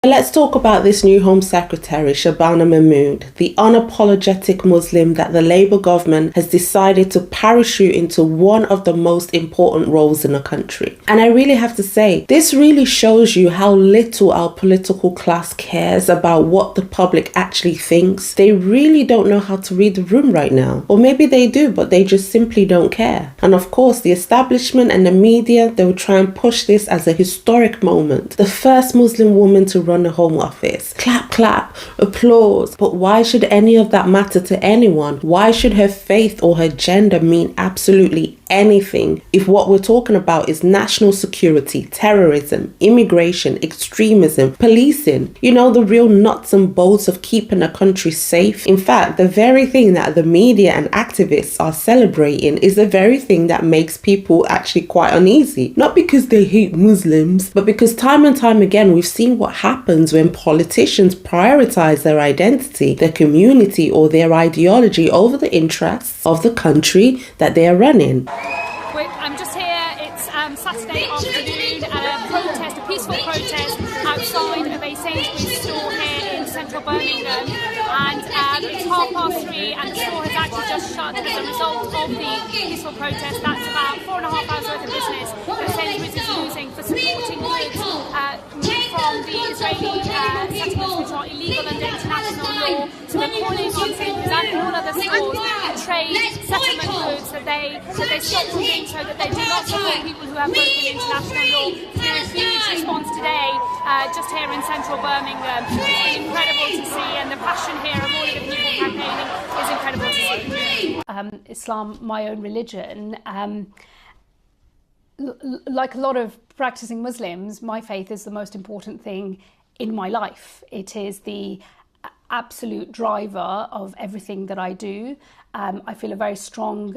Let's talk about this new Home Secretary, Shabana Mahmood, the unapologetic Muslim that the Labour government has decided to parachute into one of the most important roles in the country. And I really have to say, this really shows you how little our political class cares about what the public actually thinks. They really don't know how to read the room right now. Or maybe they do, but they just simply don't care. And of course, the establishment and the media, they will try and push this as a historic moment. The first Muslim woman to run the Home Office. Clap, clap, applause. But why should any of that matter to anyone? Why should her faith or her gender mean absolutely anything if what we're talking about is national security, terrorism, immigration, extremism, policing? You know, the real nuts and bolts of keeping a country safe. In fact, the very thing that the media and activists are celebrating is the very thing that makes people actually quite uneasy. Not because they hate Muslims, but because time and time again we've seen what happens when politicians prioritize their identity, their community, or their ideology over the interests of the country that they are running. I'm just here, it's Saturday afternoon, a peaceful protest outside of a Sainsbury's store here in central Birmingham, and it's 3:30 and the store has actually just shut as a result of the peaceful protest. That's about 4.5 hours worth of business that Sainsbury's is losing for supporting goods from the Israeli settlements which are illegal under international law. So we're calling on Sainsbury's and all other stores that trade settlement goods that they stop from doing so, that they do not support people who have broken international law. There's a huge response today just here in central Birmingham. It's incredible to see, and the passion here of all of the people campaigning is incredible to see. Islam, my own religion, like a lot of practicing Muslims, my faith is the most important thing in my life. It is the absolute driver of everything that I do. I feel a very strong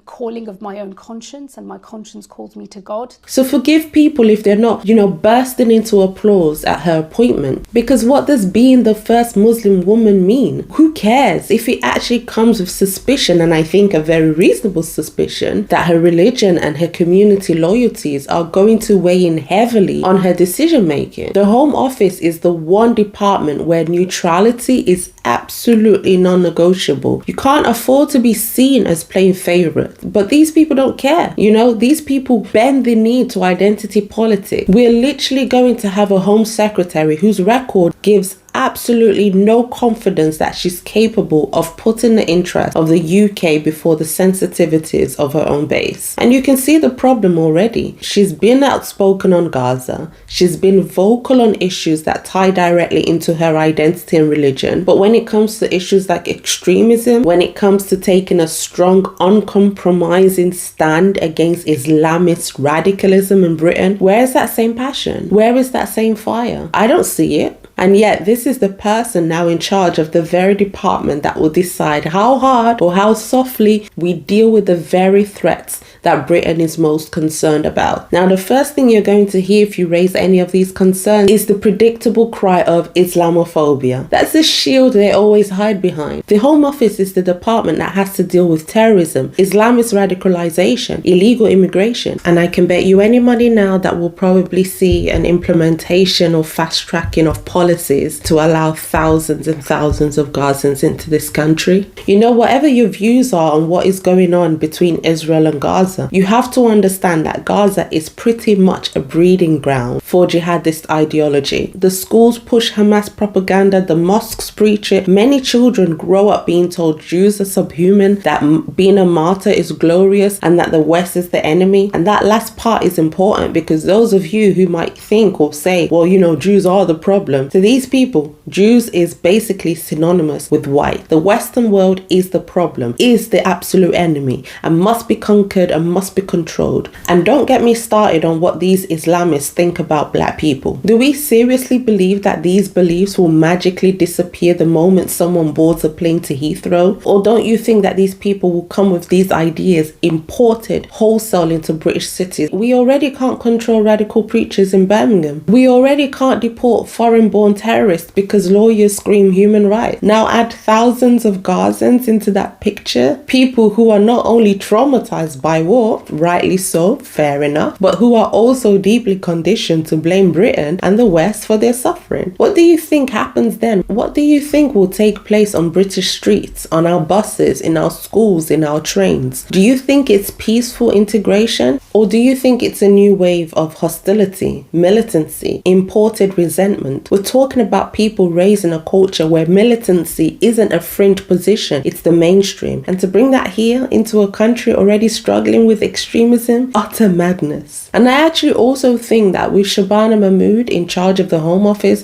calling of my own conscience, and my conscience calls me to God. So forgive people if they're not, bursting into applause at her appointment. Because what does being the first Muslim woman mean? Who cares if it actually comes with suspicion, and I think a very reasonable suspicion, that her religion and her community loyalties are going to weigh in heavily on her decision making. The Home Office is the one department where neutrality is absolutely non-negotiable. You can't afford to be seen as playing favorite, but these people don't care. These people bend the knee to identity politics. We're literally going to have a Home Secretary whose record gives absolutely no confidence that she's capable of putting the interests of the UK before the sensitivities of her own base. And you can see the problem already. She's been outspoken on Gaza. She's been vocal on issues that tie directly into her identity and religion. But when it comes to issues like extremism, when it comes to taking a strong, uncompromising stand against Islamist radicalism in Britain, where is that same passion? Where is that same fire? I don't see it. And yet this is the person now in charge of the very department that will decide how hard or how softly we deal with the very threats that Britain is most concerned about. Now, the first thing you're going to hear if you raise any of these concerns is the predictable cry of Islamophobia. That's the shield they always hide behind. The Home Office is the department that has to deal with terrorism, Islamist radicalization, illegal immigration. And I can bet you any money now that we'll probably see an implementation or fast tracking of policies to allow thousands and thousands of Gazans into this country. Whatever your views are on what is going on between Israel and Gaza, you have to understand that Gaza is pretty much a breeding ground for jihadist ideology. The schools push Hamas propaganda, the mosques preach it. Many children grow up being told Jews are subhuman, that being a martyr is glorious, and that the West is the enemy. And that last part is important because those of you who might think or say, well, Jews are the problem. To these people, Jews is basically synonymous with white. The Western world is the problem, is the absolute enemy, and must be conquered and must be controlled. And don't get me started on what these Islamists think about black people. Do we seriously believe that these beliefs will magically disappear the moment someone boards a plane to Heathrow? Or don't you think that these people will come with these ideas imported wholesale into British cities? We already can't control radical preachers in Birmingham. We already can't deport foreign-born terrorists because lawyers scream human rights. Now add thousands of Gazans into that picture, people who are not only traumatized by war, rightly so, fair enough, but who are also deeply conditioned to blame Britain and the West for their suffering. What do you think happens then? What do you think will take place on British streets, on our buses, in our schools, in our trains? Do you think it's peaceful integration? Or do you think it's a new wave of hostility, militancy, imported resentment? We're talking about people raised in a culture where militancy isn't a fringe position, it's the mainstream. And to bring that here into a country already struggling with extremism, utter madness. And I actually also think that with Shabana Mahmood in charge of the Home Office,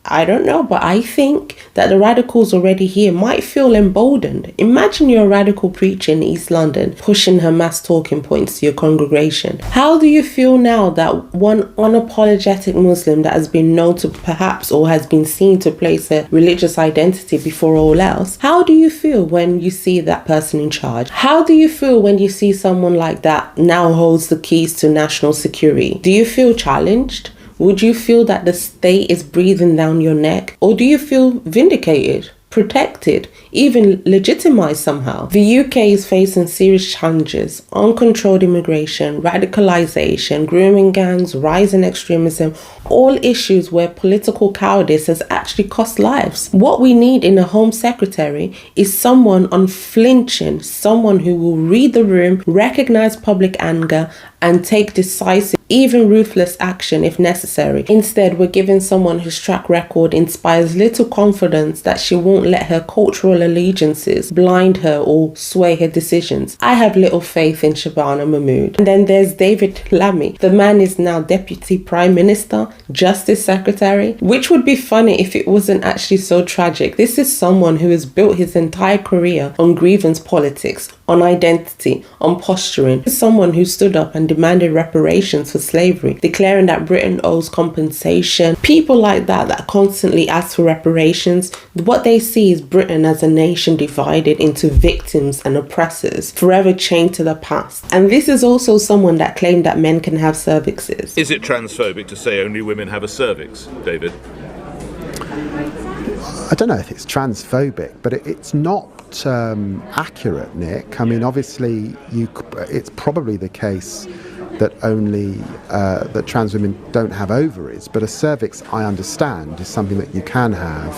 I don't know, but I think that the radicals already here might feel emboldened. Imagine you're a radical preacher in East London pushing her mass talking points to your congregation. How do you feel now that one unapologetic Muslim that has been known to perhaps or has been seen to place a religious identity before all else, how do you feel when you see that person in charge? How do you feel when you see someone like that now holds the keys to national security? Do you feel challenged? Would you feel that the state is breathing down your neck? Or do you feel vindicated, protected, even legitimized somehow? The UK is facing serious challenges: uncontrolled immigration, radicalization, grooming gangs, rising extremism, all issues where political cowardice has actually cost lives. What we need in a Home Secretary is someone unflinching, someone who will read the room, recognize public anger, and take decisive, even ruthless action if necessary. Instead, we're giving someone whose track record inspires little confidence that she won't let her cultural allegiances blind her or sway her decisions. I have little faith in Shabana Mahmood. And then there's David Lammy. The man is now Deputy Prime Minister, Justice Secretary, which would be funny if it wasn't actually so tragic. This is someone who has built his entire career on grievance politics, on identity, on posturing. This is someone who stood up and demanded reparations for slavery, declaring that Britain owes compensation. People like that constantly ask for reparations, what they see is Britain as a nation divided into victims and oppressors, forever chained to the past. And this is also someone that claimed that men can have cervixes. Is it transphobic to say only women have a cervix, David? I don't know if it's transphobic, but it's not accurate, Nick. I mean, obviously, it's probably the case that only that trans women don't have ovaries, but a cervix, I understand, is something that you can have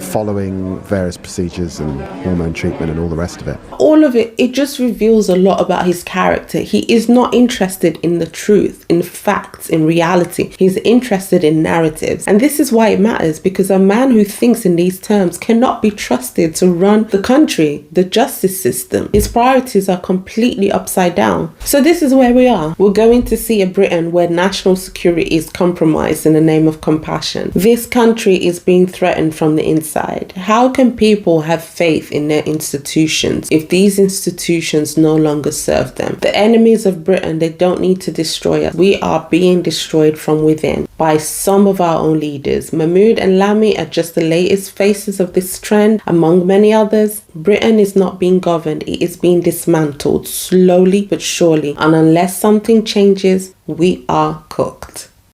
following various procedures and hormone treatment and all the rest of it. All of it just reveals a lot about his character. He is not interested in the truth, in facts, in reality. He's interested in narratives. And this is why it matters, because a man who thinks in these terms cannot be trusted to run the country, the justice system. His priorities are completely upside down. So this is where we are. We're going to see a Britain where national security is compromised in the name of compassion. This country is being threatened from the inside. How can people have faith in their institutions if these institutions no longer serve them? The enemies of Britain, they don't need to destroy us. We are being destroyed from within by some of our own leaders. Mahmood and Lammy are just the latest faces of this trend. Among many others, Britain is not being governed. It is being dismantled slowly but surely. And unless something changes, we are cooked.